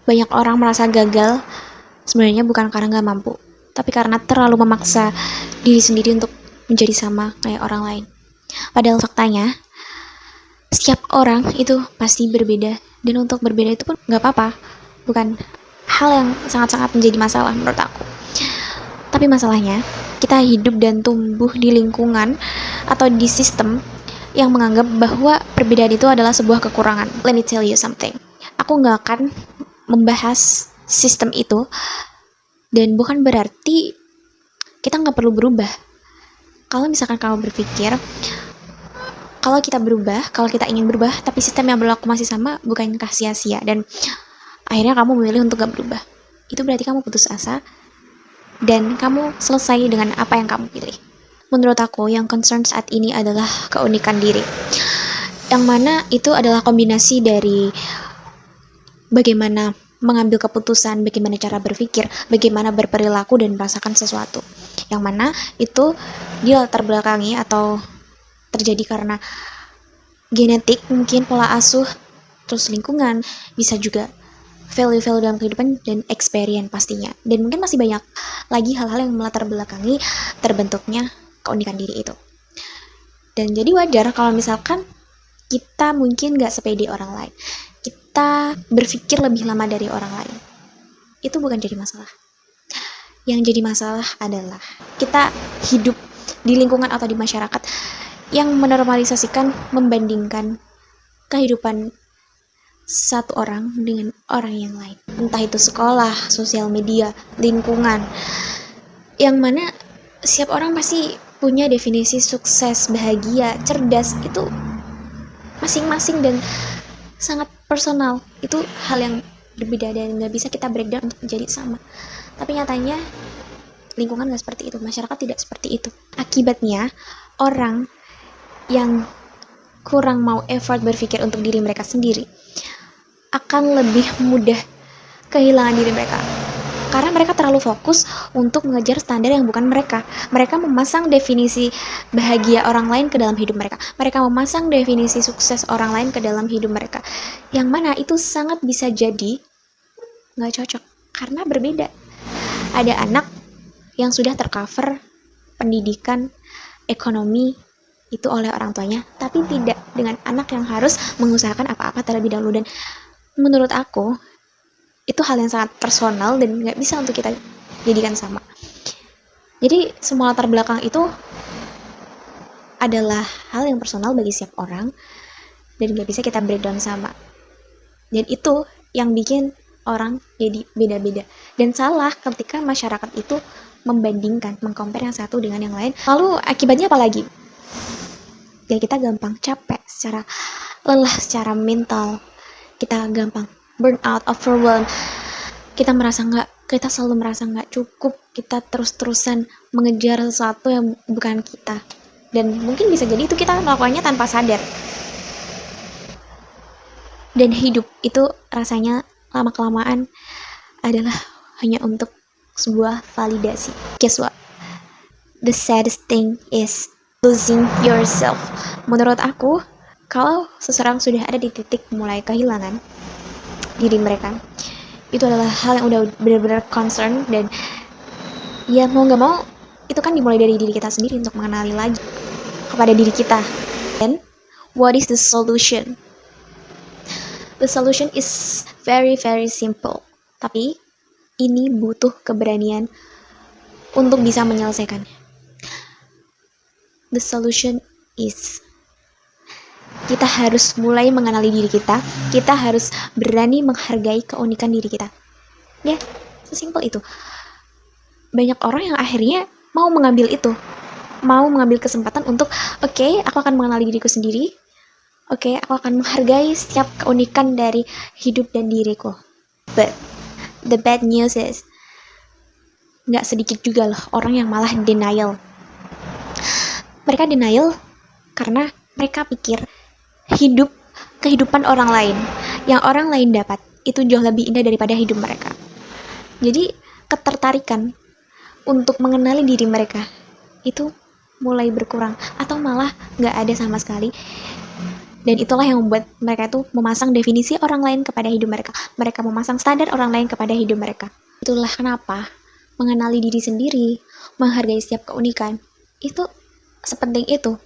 Banyak orang merasa gagal sebenarnya bukan karena nggak mampu, tapi karena terlalu memaksa diri sendiri untuk menjadi sama kayak orang lain. Padahal faktanya, setiap orang itu pasti berbeda, dan untuk berbeda itu pun nggak apa-apa, bukan hal yang sangat-sangat menjadi masalah menurut aku. Tapi masalahnya, kita hidup dan tumbuh di lingkungan atau di sistem yang menganggap bahwa perbedaan itu adalah sebuah kekurangan. Let me tell you something. Aku nggak akan membahas sistem itu, dan bukan berarti kita nggak perlu berubah. Kalau misalkan kamu berpikir, kalau kita berubah, kalau kita ingin berubah, tapi sistem yang berlaku masih sama, bukankah sia-sia? Dan akhirnya kamu memilih untuk gak berubah. Itu berarti kamu putus asa, dan kamu selesai dengan apa yang kamu pilih. Menurut aku, yang concern saat ini adalah keunikan diri. Yang mana itu adalah kombinasi dari bagaimana mengambil keputusan, bagaimana cara berpikir, bagaimana berperilaku dan merasakan sesuatu. Yang mana itu dia latar belakangi atau terjadi karena genetik, mungkin pola asuh, terus lingkungan, bisa juga value-value dalam kehidupan, dan experience pastinya. Dan mungkin masih banyak lagi hal-hal yang melatar belakangi terbentuknya keunikan diri itu. Dan jadi wajar kalau misalkan kita mungkin gak sepede orang lain, kita berpikir lebih lama dari orang lain. Itu bukan jadi masalah. Yang jadi masalah adalah kita hidup di lingkungan atau di masyarakat yang menormalisasikan, membandingkan kehidupan satu orang dengan orang yang lain. Entah itu sekolah, sosial media, lingkungan. Yang mana setiap orang pasti punya definisi sukses, bahagia, cerdas, itu masing-masing dan sangat personal. Itu hal yang berbeda dan gak bisa kita breakdown untuk menjadi sama. Tapi nyatanya lingkungan gak seperti itu, masyarakat tidak seperti itu. Akibatnya orang yang kurang mau effort berpikir untuk diri mereka sendiri akan lebih mudah kehilangan diri mereka, karena mereka terlalu fokus untuk mengejar standar yang bukan mereka. Mereka memasang definisi bahagia orang lain ke dalam hidup mereka. Mereka memasang definisi sukses orang lain ke dalam hidup mereka, yang mana itu sangat bisa jadi gak cocok karena berbeda. Ada anak yang sudah tercover pendidikan, ekonomi itu oleh orang tuanya, tapi tidak dengan anak yang harus mengusahakan apa-apa terlebih dahulu. Dan menurut aku itu hal yang sangat personal dan gak bisa untuk kita jadikan sama. Jadi semua latar belakang itu adalah hal yang personal bagi setiap orang dan gak bisa kita breakdown sama. Dan itu yang bikin orang jadi beda-beda. Dan salah ketika masyarakat itu membandingkan, mengcompare yang satu dengan yang lain. Lalu akibatnya apa lagi? Ya kita gampang capek secara lelah, secara mental. Kita gampang burn out, overwhelmed. Kita selalu merasa nggak cukup. Kita terus-terusan mengejar sesuatu yang bukan kita. Dan mungkin bisa jadi itu kita melakukannya tanpa sadar. Dan hidup itu rasanya lama-kelamaan adalah hanya untuk sebuah validasi. Guess what? The saddest thing is losing yourself. Menurut aku, kalau seseorang sudah ada di titik mulai kehilangan diri mereka, itu adalah hal yang udah benar-benar concern. Dan ya mau gak mau itu kan dimulai dari diri kita sendiri untuk mengenali lagi kepada diri kita. And what is the solution? The solution is very very simple, tapi ini butuh keberanian untuk bisa menyelesaikannya. The solution is kita harus mulai mengenali diri kita. Kita harus berani menghargai keunikan diri kita. Ya, sesimpel itu. Banyak orang yang akhirnya mau mengambil itu, mau mengambil kesempatan untuk oke, aku akan mengenali diriku sendiri. Oke, aku akan menghargai setiap keunikan dari hidup dan diriku. But the bad news is gak sedikit juga loh orang yang malah denial. Mereka denial karena mereka pikir kehidupan orang lain yang orang lain dapat itu jauh lebih indah daripada hidup mereka. Jadi ketertarikan untuk mengenali diri mereka itu mulai berkurang atau malah gak ada sama sekali. Dan itulah yang membuat mereka itu memasang definisi orang lain kepada hidup mereka. Mereka memasang standar orang lain kepada hidup mereka. Itulah kenapa mengenali diri sendiri, menghargai setiap keunikan, itu sepenting itu.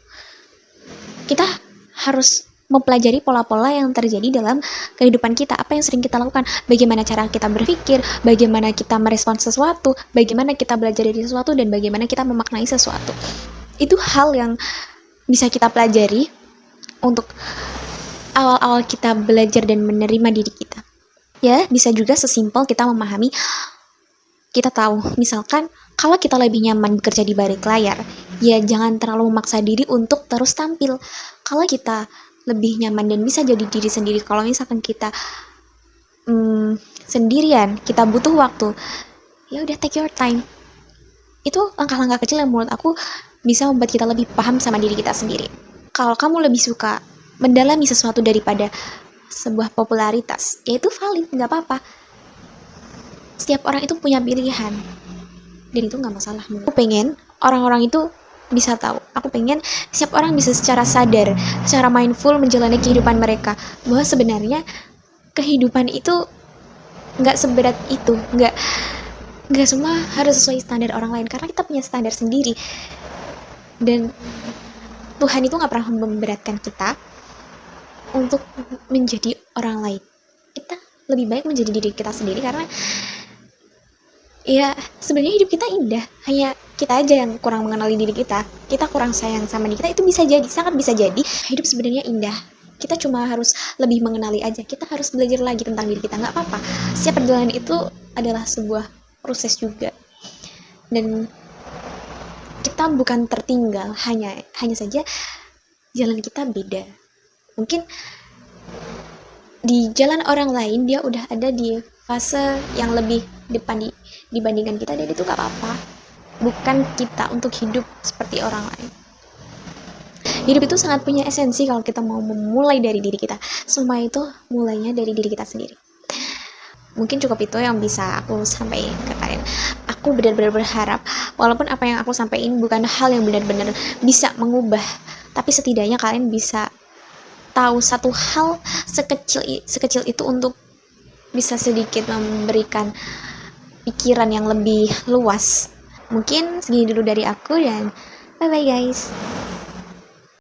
Kita harus mempelajari pola-pola yang terjadi dalam kehidupan kita, apa yang sering kita lakukan, bagaimana cara kita berpikir, bagaimana kita merespon sesuatu, bagaimana kita belajar dari sesuatu, dan bagaimana kita memaknai sesuatu. Itu hal yang bisa kita pelajari untuk awal-awal kita belajar dan menerima diri kita. Ya, bisa juga sesimpel kita memahami, kita tahu, misalkan kalau kita lebih nyaman bekerja di balik layar, ya jangan terlalu memaksa diri untuk terus tampil. Kalau kita lebih nyaman dan bisa jadi diri sendiri, kalau misalkan kita sendirian, kita butuh waktu, ya udah take your time. Itu langkah-langkah kecil yang menurut aku bisa membuat kita lebih paham sama diri kita sendiri. Kalau kamu lebih suka mendalami sesuatu daripada sebuah popularitas, ya itu valid, nggak apa-apa. Setiap orang itu punya pilihan, dan itu nggak masalah. Aku pengen orang-orang itu bisa tahu, aku pengen setiap orang bisa secara sadar, secara mindful menjalani kehidupan mereka, bahwa sebenarnya kehidupan itu nggak seberat itu, nggak semua harus sesuai standar orang lain, karena kita punya standar sendiri. Dan Tuhan itu nggak pernah memberatkan kita untuk menjadi orang lain. Kita lebih baik menjadi diri kita sendiri, karena ya sebenarnya hidup kita indah, hanya kita aja yang kurang mengenali diri kita kurang sayang sama diri kita. Itu bisa jadi, sangat bisa jadi hidup sebenarnya indah, kita cuma harus lebih mengenali aja, kita harus belajar lagi tentang diri kita. Nggak apa-apa, setiap perjalanan itu adalah sebuah proses juga, dan kita bukan tertinggal, hanya saja jalan kita beda. Mungkin di jalan orang lain dia udah ada di fase yang lebih depan dibandingkan kita, dan itu gak apa-apa. Bukan kita untuk hidup seperti orang lain. Hidup itu sangat punya esensi kalau kita mau memulai dari diri kita. Semua itu mulainya dari diri kita sendiri. Mungkin cukup itu yang bisa aku sampaikan ke kalian. Aku benar-benar berharap, walaupun apa yang aku sampaikan bukan hal yang benar-benar bisa mengubah, tapi setidaknya kalian bisa tahu satu hal sekecil itu untuk bisa sedikit memberikan pikiran yang lebih luas. Mungkin segini dulu dari aku, dan bye bye guys.